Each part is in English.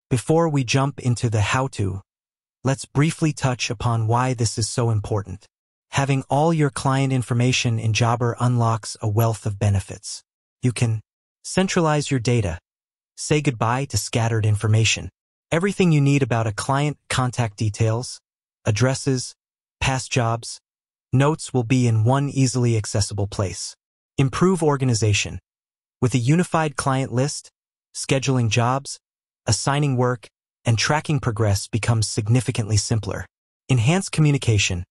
Before we jump into the how-to, let's briefly touch upon why this is so important. Having all your client information in Jobber unlocks a wealth of benefits. You can centralize your data, say goodbye to scattered information. Everything you need about a client, contact details, addresses, past jobs, notes will be in one easily accessible place. Improve organization. With a unified client list, scheduling jobs, assigning work, and tracking progress becomes significantly simpler. Enhance communication.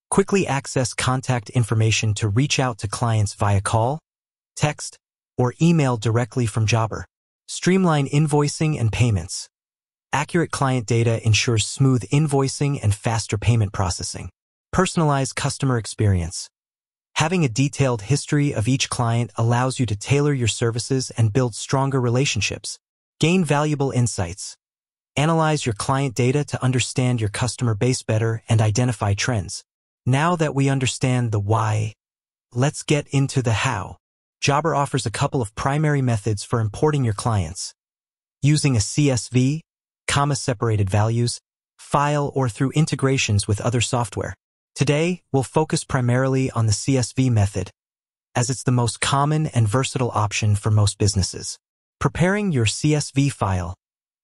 Quickly access contact information to reach out to clients via call, text, or email directly from Jobber. Streamline invoicing and payments. Accurate client data ensures smooth invoicing and faster payment processing. Personalize customer experience. Having a detailed history of each client allows you to tailor your services and build stronger relationships. Gain valuable insights. Analyze your client data to understand your customer base better and identify trends. Now that we understand the why, let's get into the how. Jobber offers a couple of primary methods for importing your clients. Using a CSV, comma-separated values, file, or through integrations with other software. Today, we'll focus primarily on the CSV method, as it's the most common and versatile option for most businesses. Preparing your CSV file,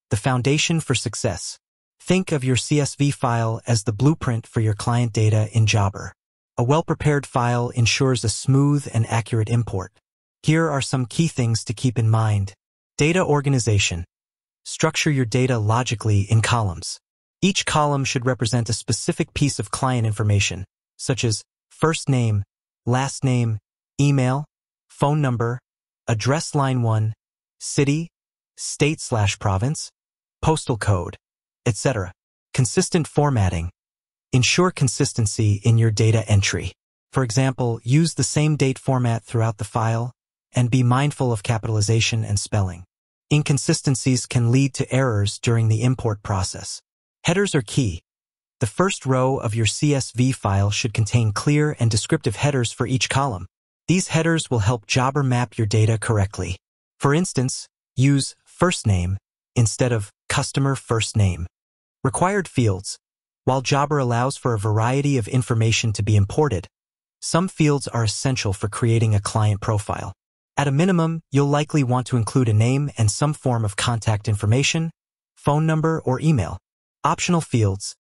the foundation for success. Think of your CSV file as the blueprint for your client data in Jobber. A well-prepared file ensures a smooth and accurate import. Here are some key things to keep in mind. Data organization. Structure your data logically in columns. Each column should represent a specific piece of client information, such as first name, last name, email, phone number, address line 1, city, state/province, postal code, etc. Consistent formatting. Ensure consistency in your data entry. For example, use the same date format throughout the file, and be mindful of capitalization and spelling. Inconsistencies can lead to errors during the import process. Headers are key. The first row of your CSV file should contain clear and descriptive headers for each column. These headers will help Jobber map your data correctly. For instance, use first name instead of customer first name. Required fields. While Jobber allows for a variety of information to be imported, some fields are essential for creating a client profile. At a minimum, you'll likely want to include a name and some form of contact information, phone number, or email. Optional fields.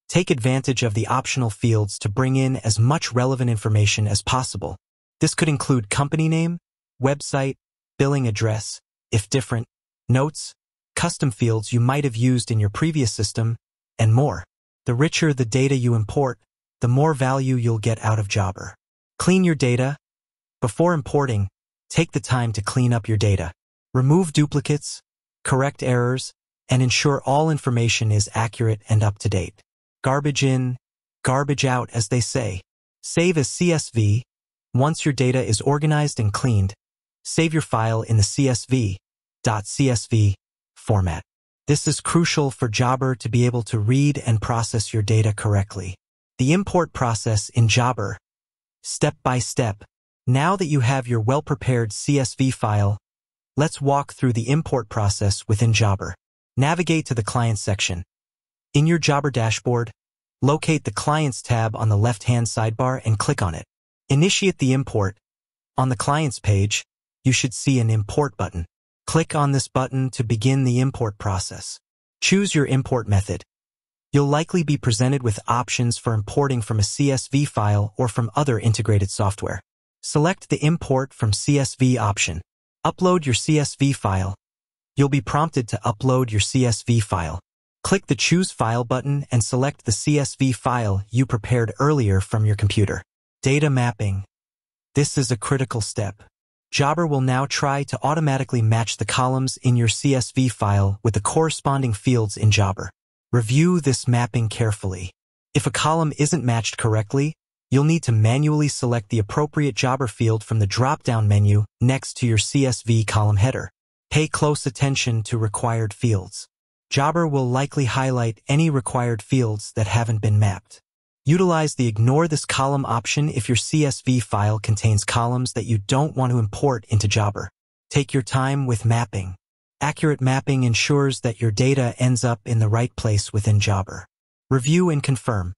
Take advantage of the optional fields to bring in as much relevant information as possible. This could include company name, website, billing address, if different, notes, custom fields you might have used in your previous system, and more. The richer the data you import, the more value you'll get out of Jobber. Clean your data. Before importing, take the time to clean up your data. Remove duplicates, correct errors, and ensure all information is accurate and up to date. Garbage in, garbage out, as they say. Save as CSV. Once your data is organized and cleaned, save your file in the CSV.csv format. This is crucial for Jobber to be able to read and process your data correctly. The import process in Jobber. Step by step. Now that you have your well-prepared CSV file, let's walk through the import process within Jobber. Navigate to the Clients section. In your Jobber dashboard, locate the Clients tab on the left-hand sidebar and click on it. Initiate the import. On the Clients page, you should see an Import button. Click on this button to begin the import process. Choose your import method. You'll likely be presented with options for importing from a CSV file or from other integrated software. Select the Import from CSV option. Upload your CSV file. You'll be prompted to upload your CSV file. Click the Choose File button and select the CSV file you prepared earlier from your computer. Data mapping. This is a critical step. Jobber will now try to automatically match the columns in your CSV file with the corresponding fields in Jobber. Review this mapping carefully. If a column isn't matched correctly, you'll need to manually select the appropriate Jobber field from the drop-down menu next to your CSV column header. Pay close attention to required fields. Jobber will likely highlight any required fields that haven't been mapped. Utilize the Ignore this column option if your CSV file contains columns that you don't want to import into Jobber. Take your time with mapping. Accurate mapping ensures that your data ends up in the right place within Jobber. Review and confirm.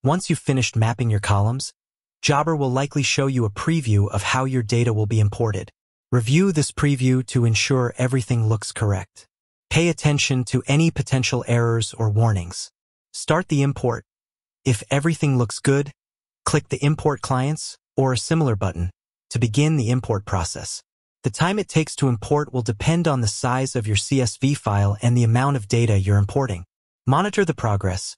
Once you've finished mapping your columns, Jobber will likely show you a preview of how your data will be imported. Review this preview to ensure everything looks correct. Pay attention to any potential errors or warnings. Start the import. If everything looks good, click the Import Clients or a similar button to begin the import process. The time it takes to import will depend on the size of your CSV file and the amount of data you're importing. Monitor the progress.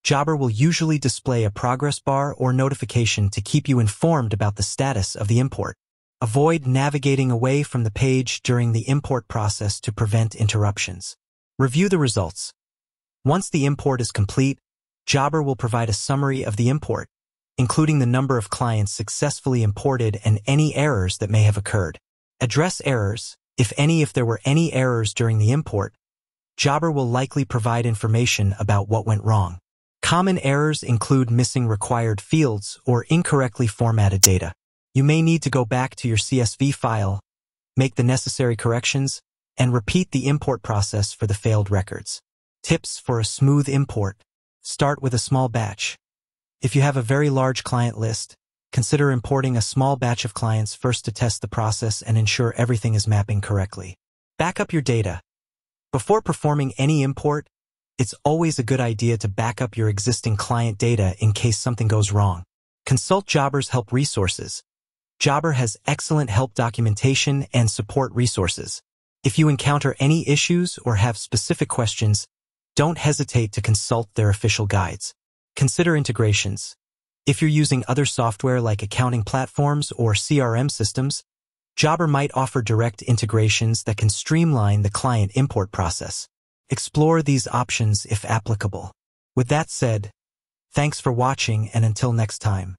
Jobber will usually display a progress bar or notification to keep you informed about the status of the import. Avoid navigating away from the page during the import process to prevent interruptions. Review the results. Once the import is complete, Jobber will provide a summary of the import, including the number of clients successfully imported and any errors that may have occurred. Address errors, if any. If there were any errors during the import, Jobber will likely provide information about what went wrong. Common errors include missing required fields or incorrectly formatted data. You may need to go back to your CSV file, make the necessary corrections, and repeat the import process for the failed records. Tips for a smooth import. Start with a small batch. If you have a very large client list, consider importing a small batch of clients first to test the process and ensure everything is mapping correctly. Back up your data. Before performing any import, it's always a good idea to back up your existing client data in case something goes wrong. Consult Jobber's help resources. Jobber has excellent help documentation and support resources. If you encounter any issues or have specific questions, don't hesitate to consult their official guides. Consider integrations. If you're using other software like accounting platforms or CRM systems, Jobber might offer direct integrations that can streamline the client import process. Explore these options if applicable. With that said, thanks for watching, and until next time.